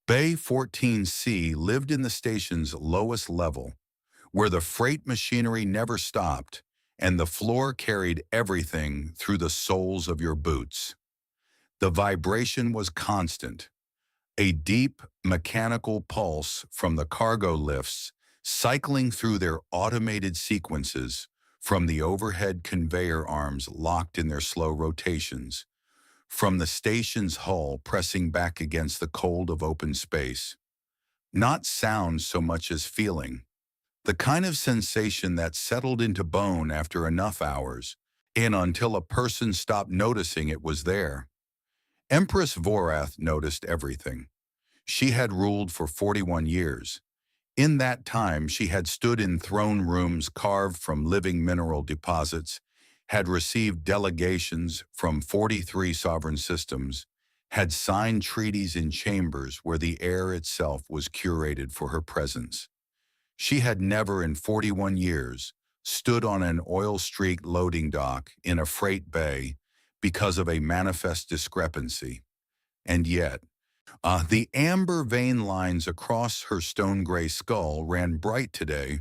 Bay 14C lived in the station's lowest level, where the freight machinery never stopped and the floor carried everything through the soles of your boots. The vibration was constant, a deep mechanical pulse from the cargo lifts cycling through their automated sequences from the overhead conveyor arms locked in their slow rotations, from the station's hull pressing back against the cold of open space. Not sound so much as feeling. The kind of sensation that settled into bone after enough hours, and until a person stopped noticing it was there. Empress Vorath noticed everything. She had ruled for 41 years. In that time, she had stood in throne rooms carved from living mineral deposits, had received delegations from 43 sovereign systems, had signed treaties in chambers where the air itself was curated for her presence. She had never in 41 years stood on an oil-streaked loading dock in a freight bay because of a manifest discrepancy. And yet, the amber vein lines across her stone-gray skull ran bright today,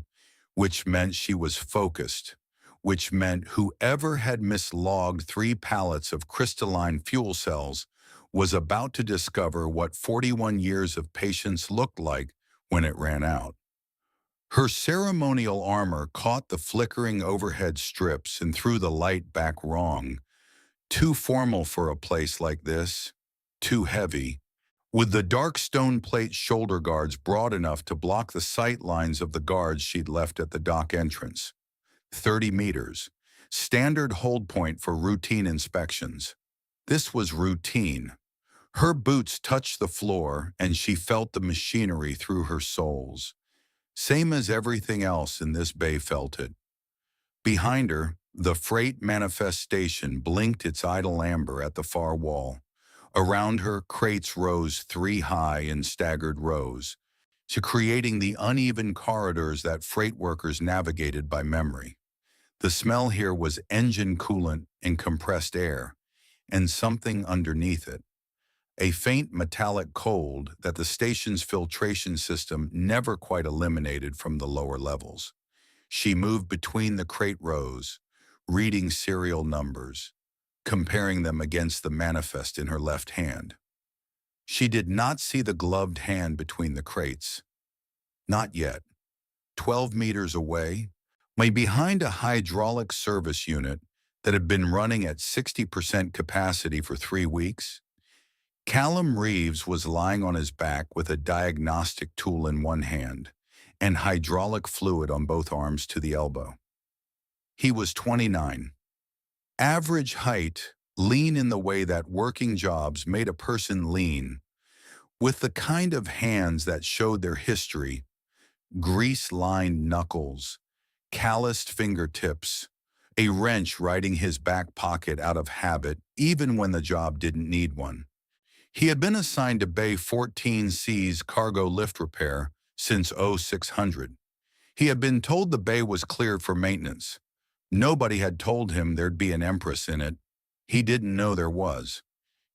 which meant she was focused, which meant whoever had mislogged 3 pallets of crystalline fuel cells was about to discover what 41 years of patience looked like when it ran out. Her ceremonial armor caught the flickering overhead strips and threw the light back wrong. Too formal for a place like this, too heavy, with the dark stone plate shoulder guards broad enough to block the sight lines of the guards she'd left at the dock entrance. 30 meters, standard hold point for routine inspections. This was routine. Her boots touched the floor and she felt the machinery through her soles. Same as everything else in this bay felt it. Behind her, the freight manifestation blinked its idle amber at the far wall. Around her, crates rose 3 high in staggered rows, to creating the uneven corridors that freight workers navigated by memory. The smell here was engine coolant and compressed air, and something underneath it. A faint metallic cold that the station's filtration system never quite eliminated from the lower levels. She moved between the crate rows, reading serial numbers, comparing them against the manifest in her left hand. She did not see the gloved hand between the crates. Not yet. 12 meters away, behind a hydraulic service unit that had been running at 60% capacity for 3 weeks, Callum Reeves was lying on his back with a diagnostic tool in one hand and hydraulic fluid on both arms to the elbow. He was 29. Average height, lean in the way that working jobs made a person lean, with the kind of hands that showed their history, grease-lined knuckles, calloused fingertips, a wrench riding his back pocket out of habit even when the job didn't need one. He had been assigned to Bay 14C's cargo lift repair since 0600. He had been told the bay was cleared for maintenance. Nobody had told him there'd be an Empress in it. He didn't know there was.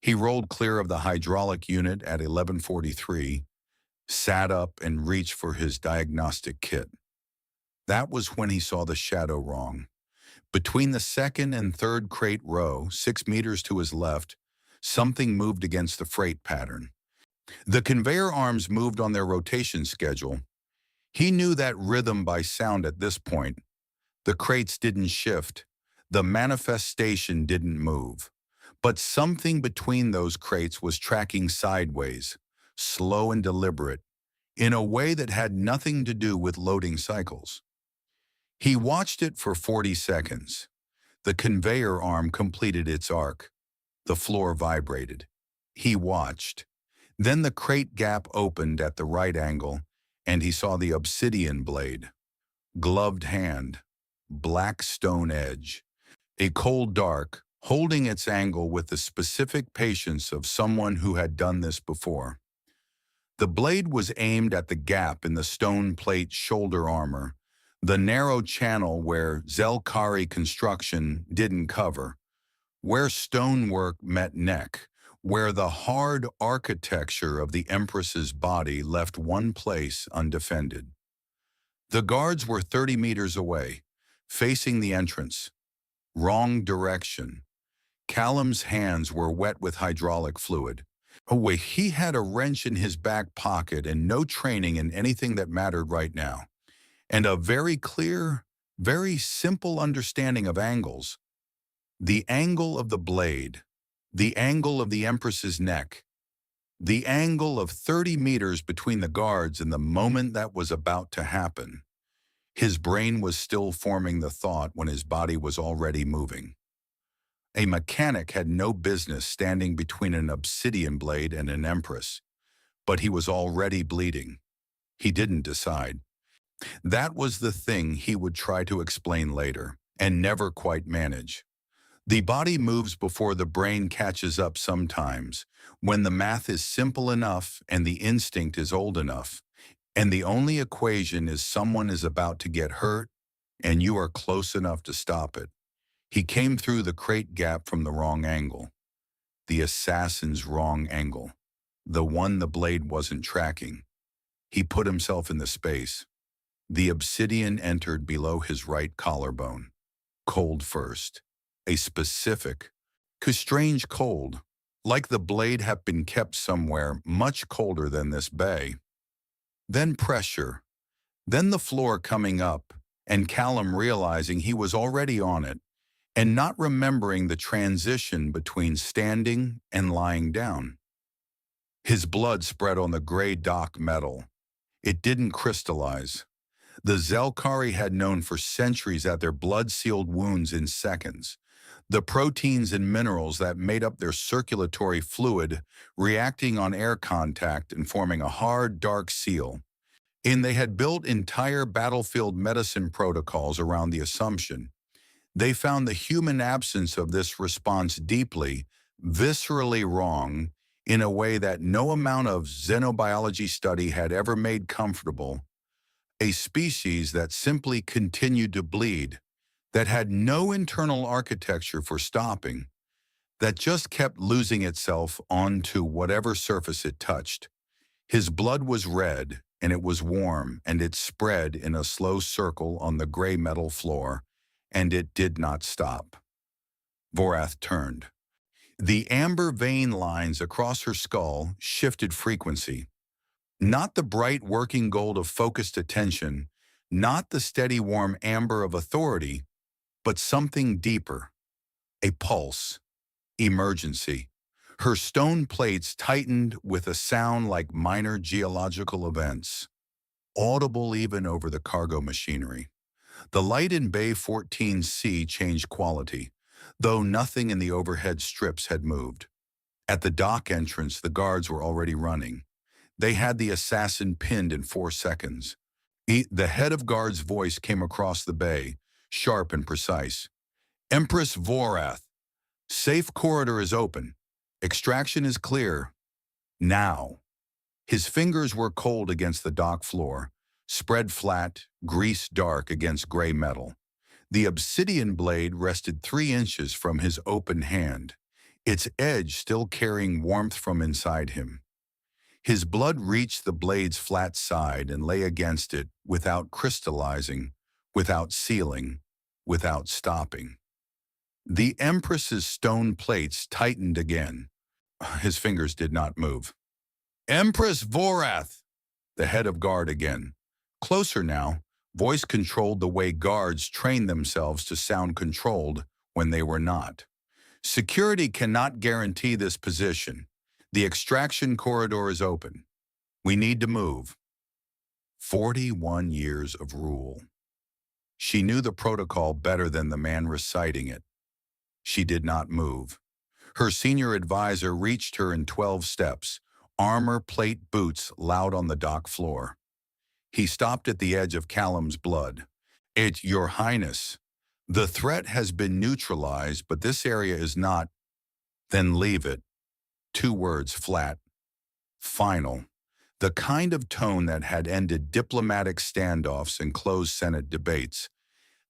He rolled clear of the hydraulic unit at 11:43, sat up and reached for his diagnostic kit. That was when he saw the shadow wrong. Between the second and third crate row, 6 meters to his left, something moved against the freight pattern. The conveyor arms moved on their rotation schedule. He knew that rhythm by sound at this point. The crates didn't shift. The manifestation didn't move. But something between those crates was tracking sideways, slow and deliberate, in a way that had nothing to do with loading cycles. He watched it for 40 seconds. The conveyor arm completed its arc. The floor vibrated. He watched. Then the crate gap opened at the right angle, and he saw the obsidian blade. Gloved hand, black stone edge. A cold dark, holding its angle with the specific patience of someone who had done this before. The blade was aimed at the gap in the stone plate shoulder armor, the narrow channel where Zelkari construction didn't cover, where stonework met neck, where the hard architecture of the Empress's body left one place undefended. The guards were 30 meters away, facing the entrance. Wrong direction. Callum's hands were wet with hydraulic fluid. Oh wait, he had a wrench in his back pocket and no training in anything that mattered right now. And a very clear, very simple understanding of angles. The angle of the blade, the angle of the Empress's neck, the angle of 30 meters between the guards and the moment that was about to happen. His brain was still forming the thought when his body was already moving. A mechanic had no business standing between an obsidian blade and an Empress, but he was already bleeding. He didn't decide. That was the thing he would try to explain later, and never quite manage. The body moves before the brain catches up sometimes, when the math is simple enough and the instinct is old enough, and the only equation is someone is about to get hurt, and you are close enough to stop it. He came through the crate gap from the wrong angle. The assassin's wrong angle. The one the blade wasn't tracking. He put himself in the space. The obsidian entered below his right collarbone. Cold first. A specific, strange cold, like the blade had been kept somewhere much colder than this bay. Then pressure. Then the floor coming up, and Callum realizing he was already on it, and not remembering the transition between standing and lying down. His blood spread on the gray dock metal. It didn't crystallize. The Zelkari had known for centuries that their blood sealed wounds in seconds. The proteins and minerals that made up their circulatory fluid reacting on air contact and forming a hard, dark seal. And they had built entire battlefield medicine protocols around the assumption. They found the human absence of this response deeply, viscerally wrong, in a way that no amount of xenobiology study had ever made comfortable. A species that simply continued to bleed, that had no internal architecture for stopping, that just kept losing itself onto whatever surface it touched. His blood was red, and it was warm, and it spread in a slow circle on the gray metal floor, and it did not stop. Vorath turned. The amber vein lines across her skull shifted frequency. Not the bright working gold of focused attention, not the steady warm amber of authority, but something deeper. A pulse. Emergency. Her stone plates tightened with a sound like minor geological events, audible even over the cargo machinery. The light in Bay 14C changed quality, though nothing in the overhead strips had moved. At the dock entrance, the guards were already running. They had the assassin pinned in 4 seconds. The head of guard's voice came across the bay, sharp and precise. Empress Vorath, safe corridor is open. Extraction is clear. Now. His fingers were cold against the dock floor, spread flat, grease dark against gray metal. The obsidian blade rested 3 inches from his open hand, its edge still carrying warmth from inside him. His blood reached the blade's flat side and lay against it without crystallizing, without sealing, without stopping. The Empress's stone plates tightened again. His fingers did not move. Empress Vorath! The head of guard again. Closer now, voice controlled the way guards trained themselves to sound controlled when they were not. Security cannot guarantee this position. The extraction corridor is open. We need to move. 41 years of rule. She knew the protocol better than the man reciting it. She did not move. Her senior advisor reached her in 12 steps, armor plate boots loud on the dock floor. He stopped at the edge of Callum's blood. Your Highness, the threat has been neutralized, but this area is not. Then leave it. 2 words flat. Final. The kind of tone that had ended diplomatic standoffs and closed Senate debates,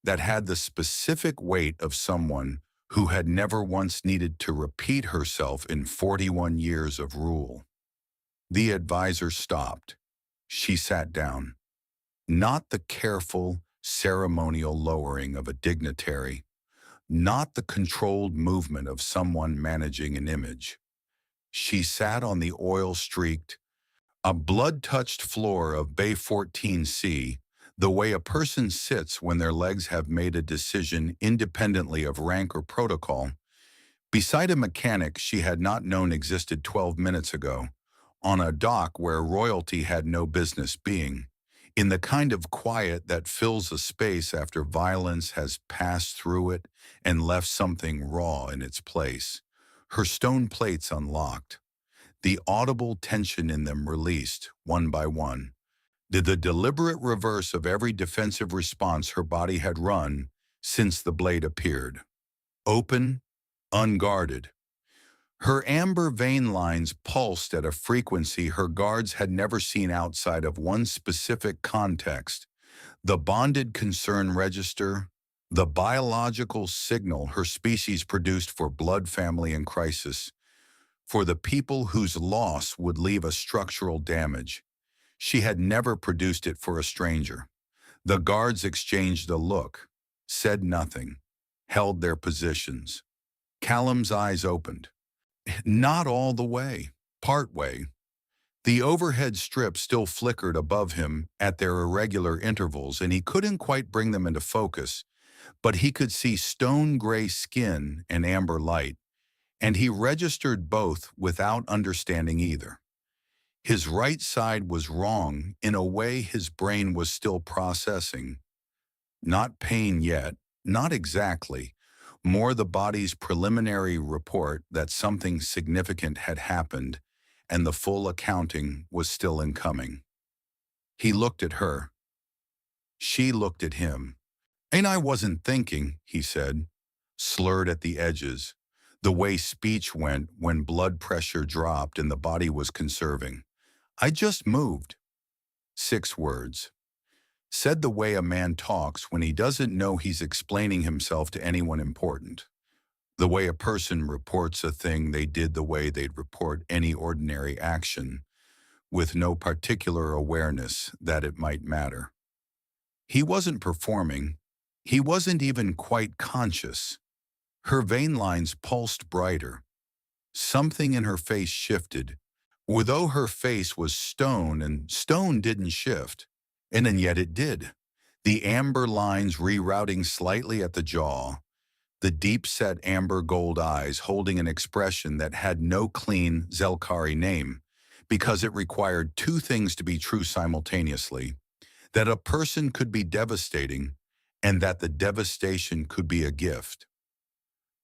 that had the specific weight of someone who had never once needed to repeat herself in 41 years of rule. The advisor stopped. She sat down. Not the careful, ceremonial lowering of a dignitary, not the controlled movement of someone managing an image. She sat on the oil-streaked, a blood-touched floor of Bay 14C, the way a person sits when their legs have made a decision independently of rank or protocol, beside a mechanic she had not known existed 12 minutes ago, on a dock where royalty had no business being, in the kind of quiet that fills a space after violence has passed through it and left something raw in its place. Her stone plates unlocked, the audible tension in them released, one by one. The deliberate reverse of every defensive response her body had run since the blade appeared. Open, unguarded. Her amber vein lines pulsed at a frequency her guards had never seen outside of one specific context: the bonded concern register, the biological signal her species produced for blood family in crisis, for the people whose loss would leave a structural damage. She had never produced it for a stranger. The guards exchanged a look, said nothing, held their positions. Callum's eyes opened. Not all the way, part way. The overhead strip still flickered above him at their irregular intervals, and he couldn't quite bring them into focus, but he could see stone-gray skin and amber light, and he registered both without understanding either. His right side was wrong in a way his brain was still processing. Not pain yet, not exactly. More the body's preliminary report that something significant had happened, and the full accounting was still incoming. He looked at her. She looked at him. "And I wasn't thinking," he said, slurred at the edges, the way speech went when blood pressure dropped and the body was conserving. "I just moved." 6 words. Said the way a man talks when he doesn't know he's explaining himself to anyone important. The way a person reports a thing they did the way they'd report any ordinary action, with no particular awareness that it might matter. He wasn't performing. He wasn't even quite conscious. Her vein lines pulsed brighter. Something in her face shifted, although her face was stone and stone didn't shift. And yet it did. The amber lines rerouting slightly at the jaw, the deep-set amber gold eyes holding an expression that had no clean Zelkari name, because it required 2 things to be true simultaneously: that a person could be devastating and that the devastation could be a gift.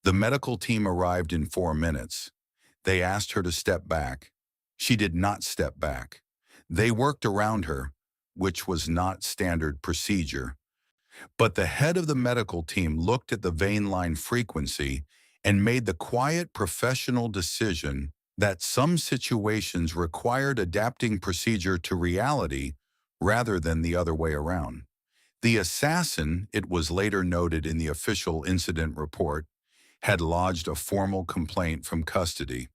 The medical team arrived in 4 minutes. They asked her to step back. She did not step back. They worked around her, which was not standard procedure. But the head of the medical team looked at the vein line frequency and made the quiet professional decision that some situations required adapting procedure to reality rather than the other way around. The assassin, it was later noted in the official incident report, had lodged a formal complaint from custody.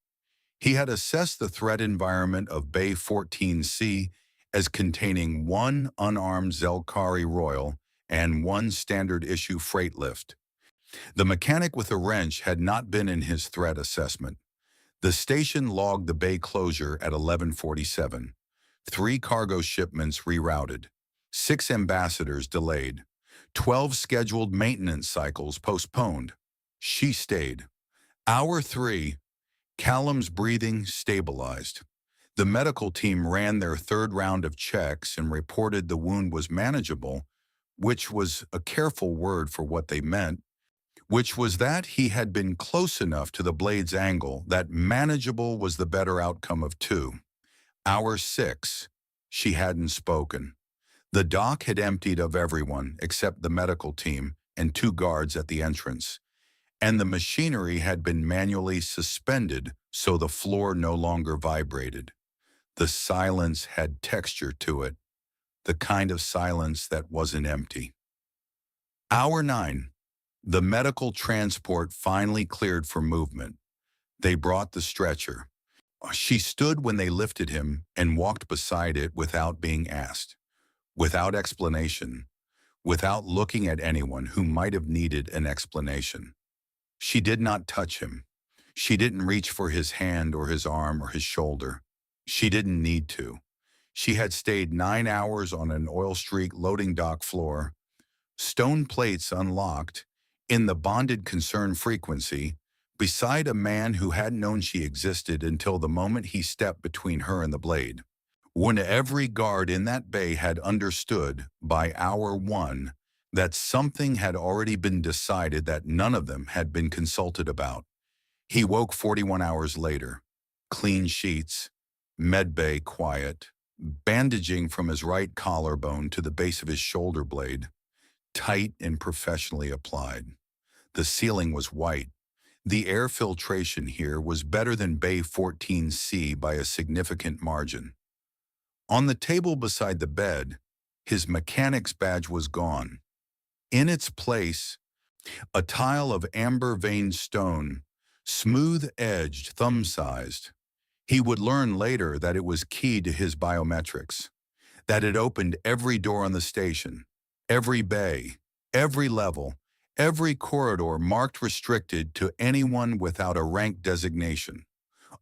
He had assessed the threat environment of Bay 14C as containing 1 unarmed Zelkari Royal and 1 standard-issue freight lift. The mechanic with a wrench had not been in his threat assessment. The station logged the bay closure at 11:47. 3 cargo shipments rerouted. 6 ambassadors delayed. 12 scheduled maintenance cycles postponed. She stayed. Hour 3, Callum's breathing stabilized. The medical team ran their 3rd round of checks and reported the wound was manageable, which was a careful word for what they meant, which was that he had been close enough to the blade's angle that manageable was the better outcome of 2. Hour 6, she hadn't spoken. The dock had emptied of everyone except the medical team and 2 guards at the entrance, and the machinery had been manually suspended so the floor no longer vibrated. The silence had texture to it, the kind of silence that wasn't empty. Hour 9. The medical transport finally cleared for movement. They brought the stretcher. She stood when they lifted him and walked beside it without being asked, without explanation, without looking at anyone who might have needed an explanation. She did not touch him. She didn't reach for his hand or his arm or his shoulder. She didn't need to. She had stayed 9 hours on an oil-streak loading dock floor, stone plates unlocked, in the bonded concern frequency, beside a man who hadn't known she existed until the moment he stepped between her and the blade. When every guard in that bay had understood, by hour 1, that something had already been decided that none of them had been consulted about. He woke 41 hours later. Clean sheets, medbay quiet, bandaging from his right collarbone to the base of his shoulder blade, tight and professionally applied. The ceiling was white. The air filtration here was better than Bay 14C by a significant margin. On the table beside the bed, his mechanic's badge was gone. In its place, a tile of amber-veined stone, smooth-edged, thumb-sized. He would learn later that it was key to his biometrics, that it opened every door on the station, every bay, every level, every corridor marked restricted to anyone without a rank designation,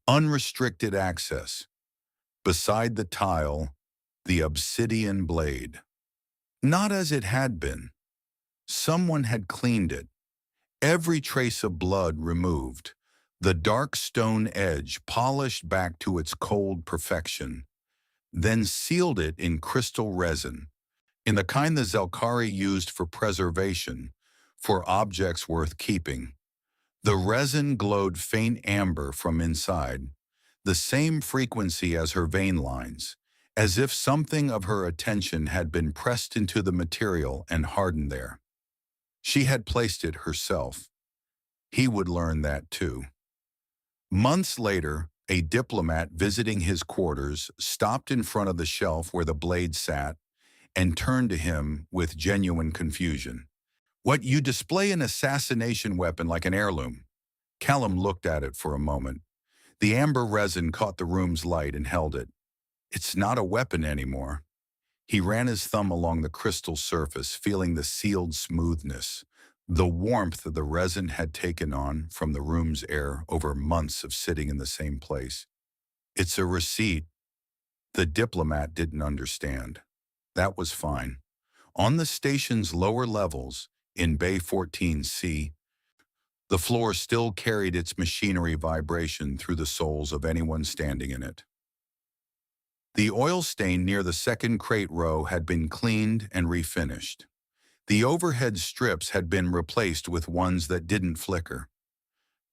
unrestricted access. Beside the tile, the obsidian blade. Not as it had been. Someone had cleaned it. Every trace of blood removed. The dark stone edge polished back to its cold perfection. Then sealed it in crystal resin, in the kind the Zelkari used for preservation, for objects worth keeping. The resin glowed faint amber from inside, the same frequency as her vein lines, as if something of her attention had been pressed into the material and hardened there. She had placed it herself. He would learn that too. Months later, a diplomat visiting his quarters stopped in front of the shelf where the blade sat and turned to him with genuine confusion. "What, you display an assassination weapon like an heirloom?" Callum looked at it for a moment. The amber resin caught the room's light and held it. "It's not a weapon anymore." He ran his thumb along the crystal surface, feeling the sealed smoothness, the warmth the resin had taken on from the room's air over months of sitting in the same place. "It's a receipt." The diplomat didn't understand. That was fine. On the station's lower levels, in Bay 14C, the floor still carried its machinery vibration through the souls of anyone standing in it. The oil stain near the second crate row had been cleaned and refinished. The overhead strips had been replaced with ones that didn't flicker.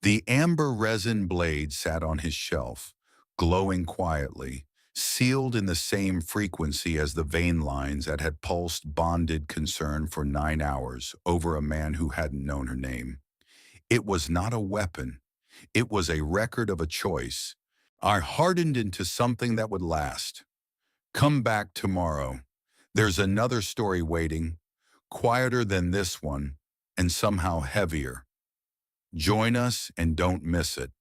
The amber resin blade sat on his shelf, glowing quietly, sealed in the same frequency as the vein lines that had pulsed bonded concern for 9 hours over a man who hadn't known her name. It was not a weapon. It was a record of a choice. I hardened into something that would last. Come back tomorrow. There's another story waiting, quieter than this one, and somehow heavier. Join us and don't miss it.